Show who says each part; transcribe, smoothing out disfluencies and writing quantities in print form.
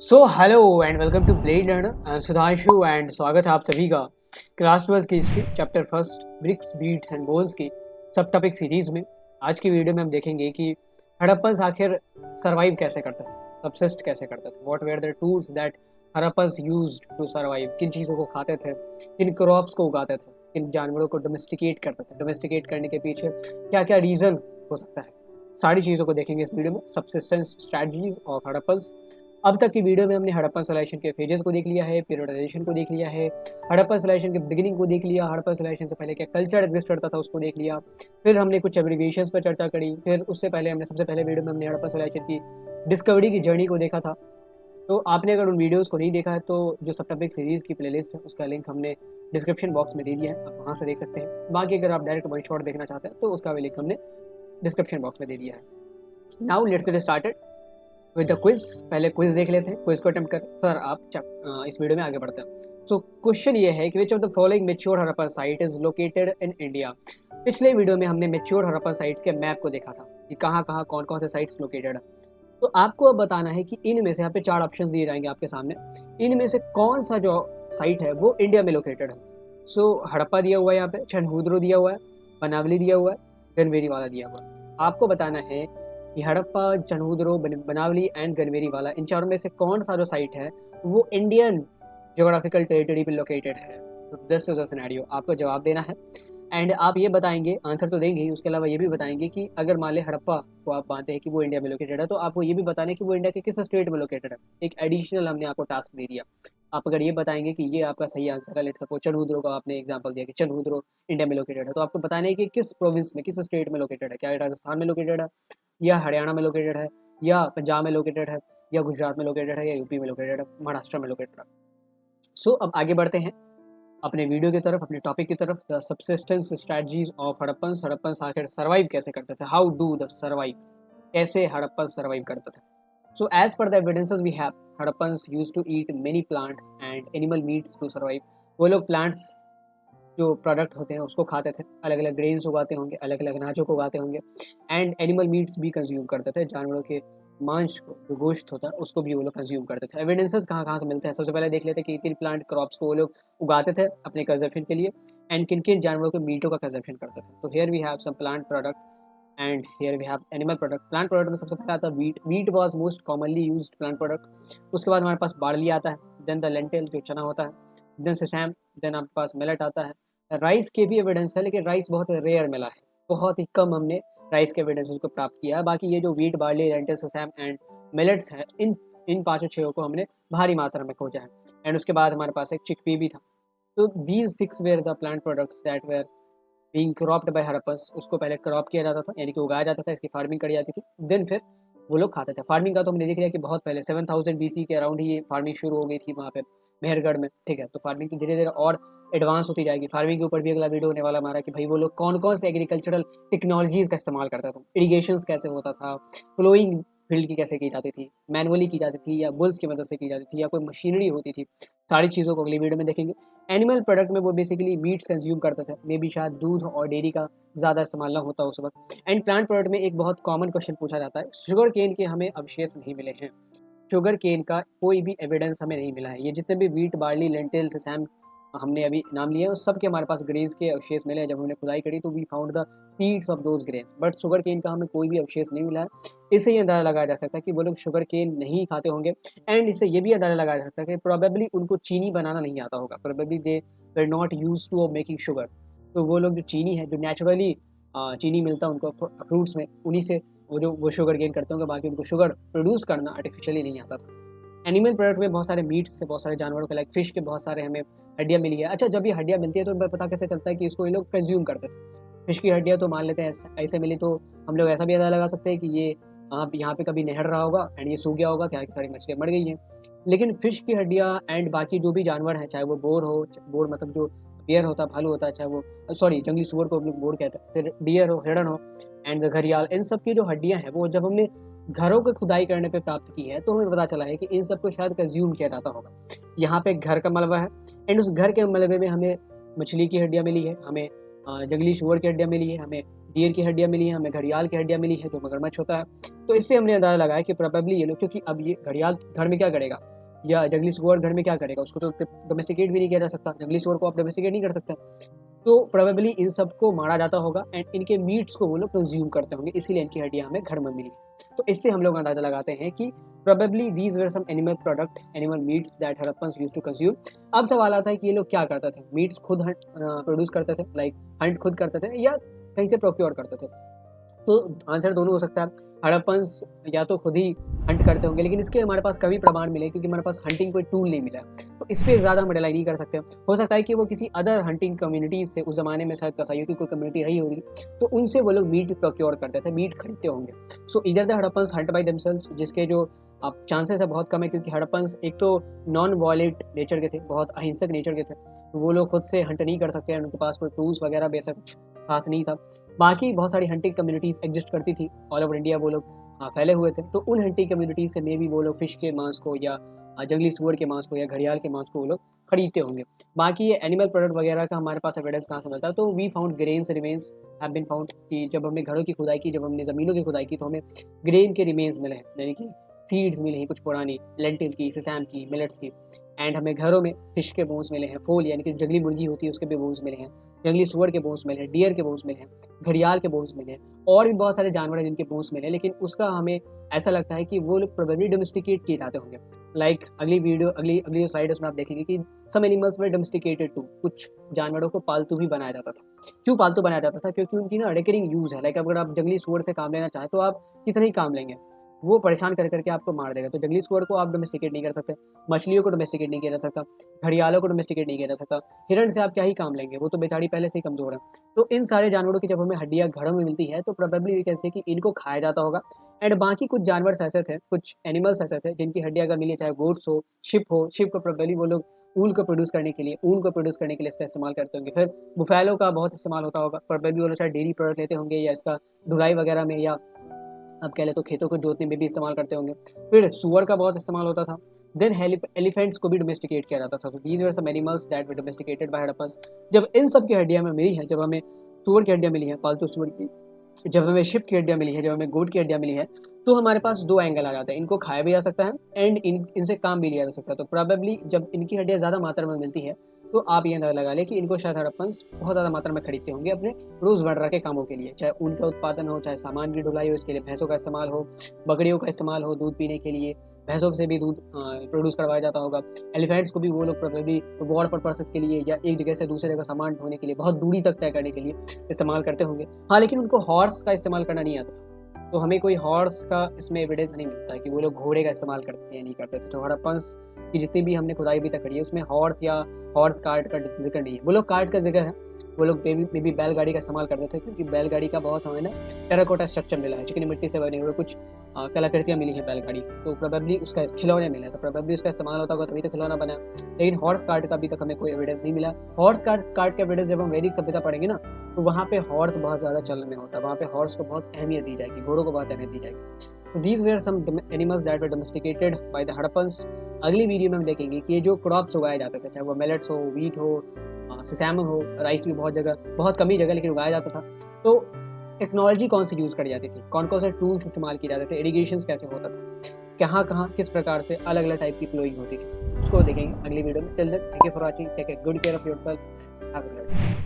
Speaker 1: So hello and welcome to blade learner. I am Sudhanshu and स्वागत है आप सभी का क्लास 12 की history chapter first bricks beads and bones की सब टॉपिक सीरीज में। आज की वीडियो में हम देखेंगे कि हड़प्पन्स आखिर सरवाइव कैसे करते थे, सबसिस्ट कैसे करते थे, what were the tools that Harappans used to survive, किन चीज़ों को खाते थे, किन क्रॉप्स को उगाते थे, किन जानवरों को डोमेस्टिकेट करते थे, डोमेस्टिकेट करने के पीछे क्या क्या रीज़न हो सकता है, सारी चीज़ों को देखेंगे इस वीडियो में। Subsistence strategies of Harappans. अब तक की वीडियो में हमने हड़प्पन सिविलाइजेशन के फेजेस को देख लिया है, पीरियडाइजेशन को देख लिया है, हड़प्पन सिविलाइजेशन के बिगिनिंग को देख लिया, हड़प्पन सिविलाइजेशन से पहले क्या कल्चर एग्जिस्ट करता था उसको देख लिया, फिर हमने कुछ एब्रिविएशंस पर चर्चा करी, फिर उससे पहले हमने सबसे पहले वीडियो में हमने हड़प्पन सिविलाइजेशन की डिस्कवरी की जर्नी को देखा था। तो आपने अगर उन वीडियोज़ को नहीं देखा है तो जो सब टॉपिक सीरीज़ की प्लेलिस्ट है उसका लिंक हमने डिस्क्रिप्शन बॉक्स में दे दिया है, आप वहाँ से देख सकते हैं। बाकी अगर आप डायरेक्ट वन शॉट देखना चाहते हैं तो उसका भी लिंक हमने डिस्क्रिप्शन बॉक्स में दे दिया है। Now let's get started with the quiz. पहले क्विज देख लेते हैं, क्विज को अटेम्प्ट कर फिर आप इस वीडियो में आगे बढ़ते हैं। सो क्वेश्चन ये है कि which of the following mature Harappan site is located in India. पिछले वीडियो में हमने मैच्योर हड़प्पन साइट्स के मैप को देखा था कि कहाँ कहाँ कौन कौन से साइट्स लोकेटेड है। तो आपको अब बताना है कि इनमें से यहाँ पे 4 ऑप्शंस दिए जाएंगे आपके सामने, इनमें से कौन सा जो साइट है वो इंडिया में लोकेटेड है। सो हड़प्पा दिया हुआ है, यहाँ पे छनहुद्रो दिया हुआ है, बनावली दिया हुआ है, गनवेरी वाला दिया हुआ है। आपको बताना है कि हड़प्पा, छनहुद्रो, बनावली एंड गनवेरी वाला, इन चारों में से कौन सा जो साइट है वो इंडियन ज्योग्राफिकल टेरिटरी पे लोकेटेड है। तो दिस इज अ सिनेरियो, आपको जवाब देना है एंड आप ये बताएंगे, आंसर तो देंगे ही, उसके अलावा ये भी बताएंगे कि अगर मान लें हड़प्पा को आप मानते हैं कि वो इंडिया में लोकेटेड है तो आपको ये भी बताना है कि वो इंडिया के किस स्टेट में लोकेटेड है। एक एडिशनल हमने आपको टास्क दे दिया। आप अगर ये बताएंगे कि ये आपका सही आंसर है, लेट्स सपोज छनहुद्रो का आपने एग्जांपल दिया कि छनहुद्रो इंडिया में लोकेटेड है, तो आपको बताना है कि किस प्रोविंस में, किस स्टेट में लोकेटेड है, क्या ये राजस्थान में लोकेटेड है, या हरियाणा में लोकेटेड है, या पंजाब में लोकेटेड है, या गुजरात में लोकेटेड है, या यूपी में लोकेटेड है, महाराष्ट्र में लोकेटेड है। सो अब आगे बढ़ते हैं अपने वीडियो की तरफ, अपने टॉपिक की तरफ। The subsistence strategies of Harappans. Harappans आखिर सर्वाइव कैसे करते थे, हाउ डू द सर्वाइव, कैसे हड़प्पन्स सर्वाइव करते थे। So as per the evidences we have, Harappans used to eat many plants and animal meats to survive. वो लोग प्लांट्स जो प्रोडक्ट होते हैं उसको खाते थे, अलग अलग ग्रेन्स उगाते होंगे, अलग अलग अनाजों को उगाते होंगे, एंड एनिमल मीट्स भी कंज्यूम करते थे, जानवरों के मांस को, जो गोश्त होता है उसको भी वो लोग कंज्यूम करते थे। एविडेंसेस कहाँ कहाँ से मिलते हैं, सबसे पहले देख लेते हैं कि किन प्लांट क्रॉप्स को वो लोग उगाते थे अपने कंजप्शन के लिए, एंड किन किन जानवरों के मीटों का कंजप्शन करते थे। तो here we have some plant product and here we have animal product. Plant product में सबसे पहले आता है wheat. Wheat was most commonly used plant product. उसके बाद हमारे पास बार्ली आता है, देन द लेंटिल जो चना होता है, देन सेसैम, देन आपके पास मिलेट आता है। राइस के भी एविडेंस है लेकिन राइस बहुत रेयर मिला है, बहुत ही कम हमने राइस के एविडेंसेस को प्राप्त किया है। बाकी ये जो wheat, barley, lentil, sesame and millets हैं, इन पाँचों छः को हमने भारी मात्रा में खोजा है। एंड उसके बाद हमारे पास एक चिकपी भी था। तो these 6 were the plant products that were being cropped by Harappans. उसको पहले क्रॉप किया जाता था, यानी कि उगाया जाता था, इसकी फार्मिंग करी जाती थी, देन फिर वो लोग खाते थे। फार्मिंग का तो हमने देख लिया कि बहुत पहले 7000 BC के अराउंड ही ये फार्मिंग शुरू हो गई थी वहाँ पे मेहरगढ़ में, ठीक है। तो फार्मिंग की धीरे धीरे और एडवांस होती जाएगी। फार्मिंग के ऊपर भी अगला वीडियो होने वाला हमारा कि भाई वो लोग कौन कौन से एग्रीकल्चरल टेक्नोलॉजीज़ का इस्तेमाल करता था, इरीगेशन कैसे होता था, फ्लोइंग फील्ड की कैसे की जाती थी, मैनुअली की जाती थी या बुल्स की मदद से की जाती थी, या कोई मशीनरी होती थी। सारी चीज़ों को अगली वीडियो में देखेंगे। एनिमल प्रोडक्ट में वो बेसिकली मीट्स कंज्यूम करते थे, मे बी शायद दूध और डेयरी का ज़्यादा इस्तेमाल ना होता उस वक्त। एंड प्लांट प्रोडक्ट में एक बहुत कॉमन क्वेश्चन पूछा जाता है, शुगर केन के हमें अवशेष नहीं मिले हैं, शुगर केन का कोई भी एविडेंस हमें नहीं मिला है। ये जितने भी वीट, बार्ली, लेंटिल, सेसैम हमने अभी नाम लिए हैं उस सब के हमारे पास ग्रेन्स के अवशेष मिले हैं। जब हमने खुदाई करी तो we found the seeds of those grains, but sugarcane का हमें कोई भी अवशेष नहीं मिला है। इससे ये अंदाजा लगाया जा सकता है कि वो लोग शुगर केन नहीं खाते होंगे। एंड इससे ये भी अंदाजा लगाया जा सकता है कि प्रोबेबली उनको चीनी बनाना नहीं आता होगा, probably they were not used to making sugar. तो वो लोग जो चीनी है, जो नेचुरली चीनी मिलता है उनको फ्रूट्स में, उन्हीं से वो शुगर गेन करते होंगे, बाकी उनको शुगर प्रोड्यूस करना आर्टिफिशियली नहीं आता था। एनिमल प्रोडक्ट में बहुत सारे मीट्स से, बहुत सारे जानवरों के लाइक फिश के बहुत सारे हमें हड्डियाँ मिली है। अच्छा, जब ये हड्डियाँ मिलती है तो हमें पता कैसे चलता है कि इसको ये लोग कंज्यूम करते थे। फिश की हड्डियाँ तो मान लेते हैं ऐसे मिली तो हम लोग ऐसा भी अंदाजा लगा सकते हैं कि ये यहाँ पे कभी नहर रहा होगा एंड ये सूख गया होगा, यहाँ की सारी मछलियाँ मर गई हैं। लेकिन फिश की हड्डियाँ एंड बाकी जो भी जानवर हैं, चाहे वो बोर हो, बोर मतलब जो बियर होता है, भालू होता है, चाहे वो सॉरी जंगली सुअर को हम लोग बोर कहते हैं, फिर डियर हो, हिरण हो एंड घड़ियाल, इन सब की जो हड्डियाँ हैं वो जब हमने घरों की खुदाई करने पे प्राप्त की है तो हमें पता चला है कि इन सब को शायद कंज्यूम किया जाता होगा। यहाँ पे घर का मलबा है एंड उस घर के मलबे में हमें मछली की हड्डियाँ मिली है, हमें जंगली सुअर की हड्डियाँ मिली है, हमें डियर की हड्डियाँ मिली हैं, हमें घड़ियाल की हड्डियाँ मिली है जो मगरमच्छ होता है। तो इससे हमने अंदाजा लगाया कि प्रोबेबली ये लोग, क्योंकि अब ये घड़ियाल घर में क्या करेगा, या जंगली सुअर घर में क्या करेगा, उसको तो डोमेस्टिकेट भी नहीं किया जा सकता, जंगली सुअर को आप डोमेस्टिकेट नहीं कर सकते। तो प्रोबेबली इन सबको मारा जाता होगा एंड इनके मीट्स को वो लोग कंज्यूम करते होंगे, इसीलिए इनकी हड्डियाँ हमें घर में मिली। तो इससे हम लोग अंदाजा लगाते हैं कि probably these were some animal product, animal meats that Harappans used to consume. अब सवाल आता है कि ये लोग क्या करते थे, मीट्स खुद प्रोड्यूस करते थे, लाइक हंट खुद करते थे, या कहीं से प्रोक्योर करते थे। तो आंसर दोनों हो सकता है। हड़प्पन्स या तो खुद ही हंट करते होंगे, लेकिन इसके हमारे पास कभी प्रमाण मिले क्योंकि हमारे पास हंटिंग कोई टूल नहीं मिला, तो इस पर ज़्यादा हम रिलाई नहीं कर सकते। हो सकता है कि वो किसी अदर हंटिंग कम्युनिटीज से, उस ज़माने में शायद कसाईयों की कोई कम्युनिटी रही होगी, तो उनसे वो लोग मीट प्रोक्योर करते थे, मीट खरीदते होंगे। सो इधर the Harappans Hunt by themselves, जिसके जो अब चांसेस है बहुत कम है, क्योंकि हड़प्पन्स एक तो नॉन वॉयलेंट नेचर के थे, बहुत अहिंसक नेचर के थे, तो वो लोग खुद से हंट नहीं कर सकते हैं, उनके पास कोई टूल्स वगैरह भी ऐसा कुछ खास नहीं था। बाकी बहुत सारी हंटिंग कम्युनिटीज़ एग्जिस्ट करती थी ऑल ओवर इंडिया, वो लोग फैले हुए थे, तो उन हंटिंग कम्युनिटीज से मे भी वो लोग फिश के मांस को या जंगली सुअर के मांस को या घड़ियाल के मांस को वो लोग खरीदते होंगे। बाकी ये एनिमल प्रोडक्ट वगैरह का हमारे पास एविडेंस कहाँ से मिलता है, तो we found grains remains have been found, कि जब हमने घरों की खुदाई की, जब हमने ज़मीनों की खुदाई की, तो हमें ग्रेन के रिमेन्स मिले हैं, यानी कि सीड्स मिले हैं कुछ पुरानी, लेंटिल की, सेसैम की, मिलेट्स की। एंड हमें घरों में फिश के बोन्स मिले हैं, फोल यानी कि जंगली मुर्गी होती है उसके भी बोन्स मिले हैं, जंगली सुअर के बोन्स मिले हैं, डियर के बोन्स मिले हैं, घड़ियाल के बोन्स मिले हैं, और भी बहुत सारे जानवर हैं जिनके बोन्स मिले हैं, लेकिन उसका हमें ऐसा लगता है कि वो लोग प्रोबेबली डोमेस्टिकेट किए जाते होंगे। लाइक अगली जो स्लाइड उसमें आप देखेंगे कि सम एनिमल्स में डोमेस्टिकेटेड टू, कुछ जानवरों को पालतू भी बनाया जाता था। क्यों पालतू बनाया जाता था? क्योंकि उनकी ना रिकरिंग यूज़ है। लाइक अगर आप जंगली सुअर से काम लेना चाहें तो आप कितना ही काम लेंगे, वो परेशान कर करके आपको मार देगा। तो जंगली सुअर को आप डोमेस्टिकेट नहीं कर सकते, मछलियों को डोमेस्टिकेट नहीं किया जा सकता, घड़ियालों को डोमेस्टिकेट नहीं किया जा सकता, हिरण से आप क्या ही काम लेंगे, वो तो बेचारी पहले से ही कमज़ोर है। तो इन सारे जानवरों की जब हमें हड्डियाँ घरों में मिलती है तो प्रोबेबली वी कैन से कि इनको खाया जाता होगा। एंड बाकी कुछ जानवर ऐसे थे, कुछ एनिमल्स ऐसे थे जिनकी हड्डियाँ अगर मिली, चाहे गोट्स हो, शिप हो, शिप को प्रोबेबली वो लोग ऊन को प्रोड्यूस करने के लिए, ऊन को प्रोड्यूस करने के लिए इसका इस्तेमाल करते होंगे। फिर बुफैलो का बहुत इस्तेमाल होता होगा, प्रोबेबली वो लोग शायद डेयरी प्रोडक्ट लेते होंगे, या इसका ढुलाई वगैरह में, या अब कह ले तो खेतों को जोतने में भी इस्तेमाल करते होंगे। फिर सुअर का बहुत इस्तेमाल होता था। देन एलिफेंट्स को भी डोमेस्टिकेट किया जाता था। These were some animals that were domesticated by Harappans. जब इन सब की हड्डियाँ हमें मिली हैं, जब हमें सुअर की हड्डियाँ मिली हैं, पालतू सुअर की, जब हमें शिप की हड्डियाँ मिली है, जब हमें गोट की हड्डियाँ मिली है, तो हमारे पास दो एंगल आ जाते हैं, इनको खाया भी जा सकता है एंड इनसे काम भी लिया जा सकता है। तो प्रोबेबली जब इनकी हड्डियाँ ज़्यादा मात्रा में मिलती है तो आप ये अंदाजा लगा लें कि इनको शायद हड़प्पन्स बहुत ज़्यादा मात्रा में खरीदते होंगे अपने रोज़मर्रा के कामों के लिए, चाहे ऊन का उत्पादन हो, चाहे सामान की ढुलाई हो, इसके लिए भैंसों का इस्तेमाल हो, बकरियों का इस्तेमाल हो, दूध पीने के लिए भैंसों से भी दूध प्रोड्यूस करवाया जाता होगा। एलिफेंट्स को भी वो लोग प्रोबेबली वॉर पर्पसेस के लिए या एक जगह से दूसरे जगह सामान ढोने के लिए, बहुत दूरी तक तय करने के लिए इस्तेमाल करते होंगे। हाँ, लेकिन उनको हॉर्स का इस्तेमाल करना नहीं आता था, तो हमें कोई हॉर्स का इसमें एविडेंस नहीं मिलता है कि वो लोग घोड़े का इस्तेमाल करते हैं या नहीं करते थे। तो हड़प्पन्स की जितनी भी हमने खुदाई अभी तक करी है उसमें हॉर्स या हॉर्स कार्ट का जिक्र नहीं है। वो लोग कार्ट का जिक्र है, वो लोग मे बी बैलगाड़ी का इस्तेमाल करते थे, क्योंकि बैलगाड़ी का बहुत हमें ना टेराकोटा स्ट्रक्चर मिला है, चिकनी मिट्टी से बने हुए कुछ कलाकृतियाँ मिली हैं बैलगाड़ी, तो प्रोबेबली उसका खिलौने मिले, तो प्रोबेबली उसका इस्तेमाल होता होगा तभी तो खिलौना बना। लेकिन हॉर्स कार्ट का अभी तक हमें कोई एविडेंस नहीं मिला। हॉर्स कार्ट का एविडेंस जब हम वैदिक सभ्यता पढ़ेंगे ना, तो वहाँ पे हॉर्स बहुत ज़्यादा चलन में होता है, वहाँ पे हॉर्स को बहुत अहमियत दी जाएगी, घोड़ों को बहुत अहमियत दी जाएगी। तो these were some animals that were domesticated by the Harappans. अगली वीडियो में हम देखेंगे कि ये जो क्रॉप्स उगाए जाते थे, चाहे वो मिलेट्स हो, व्हीट हो, सेसैम हो, राइस भी बहुत कम ही जगह लेकिन उगाया जाता था, तो टेक्नोलॉजी कौन सी यूज़ करी जाती थी, कौन कौन से टूल्स इस्तेमाल किए जाते थे, इरिगेशन कैसे होता था, कहाँ कहाँ किस प्रकार से अलग अलग टाइप की प्लोइंग होती थी, उसको देखेंगे अगली वीडियो में। Till then thank you for watching, take a good care of yourself, have a good day.